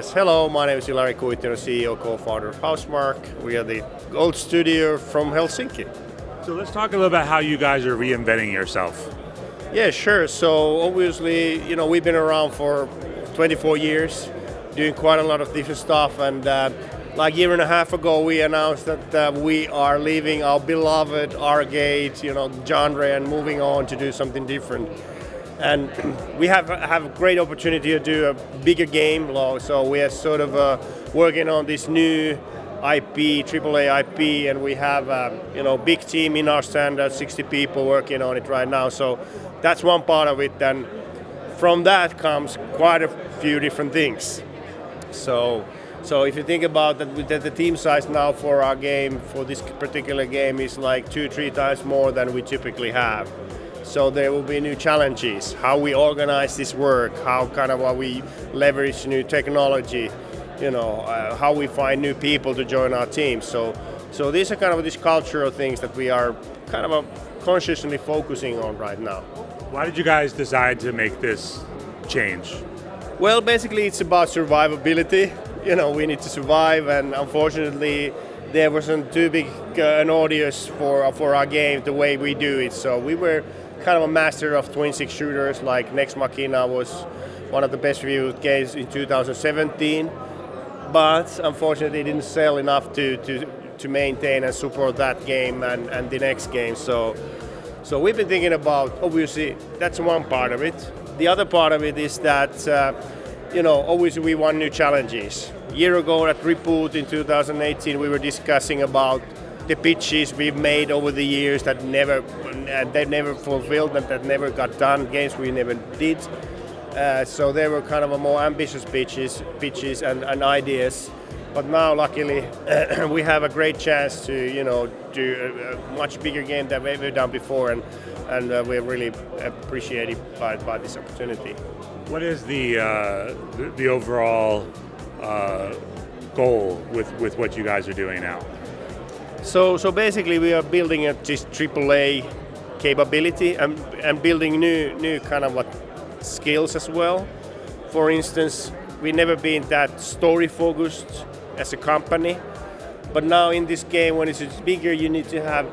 Yes, hello, my name is Ilari Kuittinen, CEO, co-founder of Housemarque. We are the old studio from Helsinki. So let's talk a little about how you guys are reinventing yourself. Yeah, sure. So obviously, we've been around for 24 years, doing quite a lot of different stuff. And like a year and a half ago, we announced that we are leaving our beloved arcade, genre and moving on to do something different. And we have a great opportunity to do a bigger game. So we are sort of working on this new IP, AAA IP, and we have a big team in our standard, 60 people working on it right now. So that's one part of it. And from that comes quite a few different things. So if you think about that, the team size now for our game, for this particular game, is like 2-3 times more than we typically have. So there will be new challenges, how we organize this work, how we leverage new technology, how we find new people to join our team. So these are these cultural things that we are consciously focusing on right now. Why did you guys decide to make this change? Well, basically it's about survivability. We need to survive, and unfortunately there wasn't too big an audience for our game the way we do it. So we were a master of twin stick shooters, like Nex Machina was one of the best viewed games in 2017, but unfortunately it didn't sell enough to maintain and support that game and the next game. So we've been thinking about, obviously that's one part of it. The other part of it is that obviously we want new challenges. A year ago at Reboot in 2018 we were discussing about the pitches we've made over the years that never fulfilled and that never got done, games we never did. So they were a more ambitious pitches and ideas. But now, luckily, we have a great chance to do a much bigger game than we've ever done before, and we're really appreciated by this opportunity. What is the overall goal with what you guys are doing now? So basically, we are building this AAA capability and building new skills as well. For instance, we've never been that story focused as a company, but now in this game, when it's bigger, you need to have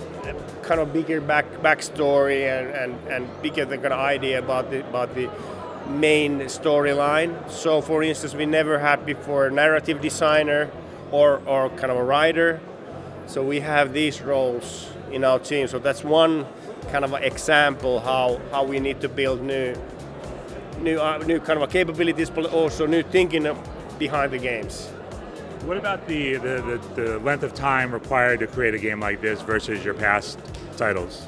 a bigger backstory and bigger idea about the main storyline. So for instance, we never had before a narrative designer or a writer. So we have these roles in our team. So that's one example how we need to build new capabilities, but also new thinking behind the games. What about the length of time required to create a game like this versus your past titles?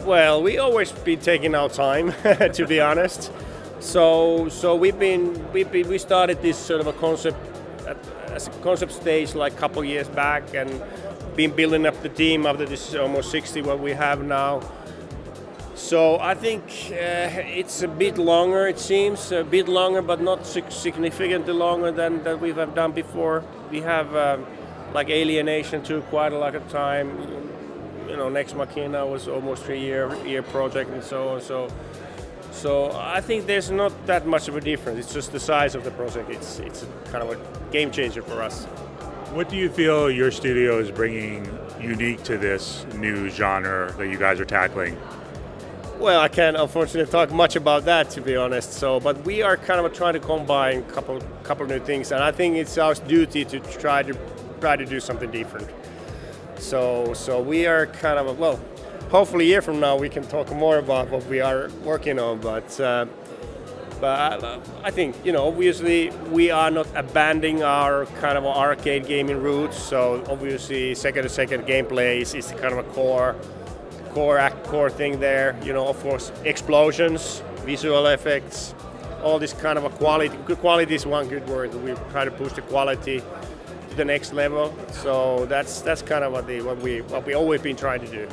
Well, we always been taking our time, to be honest. So we started this sort of a concept as a concept stage like a couple years back, and been building up the team after this almost 60 what we have now. So I think it's a bit longer, it seems, a bit longer, but not significantly longer than we have done before. We have like Alienation took quite a lot of time. Nex Machina was almost 3-year project and so on. So I think there's not that much of a difference. It's just the size of the project. It's a game changer for us. What do you feel your studio is bringing unique to this new genre that you guys are tackling? Well, I can't unfortunately talk much about that, to be honest. But we are trying to combine a couple new things, and I think it's our duty to try to do something different. So we are hopefully a year from now we can talk more about what we are working on. But I think obviously we are not abandoning our arcade gaming roots. So obviously second gameplay is a core thing there. Of course, explosions, visual effects, all this quality. Good quality is one good word. We try to push the quality to the next level. So that's what we always been trying to do.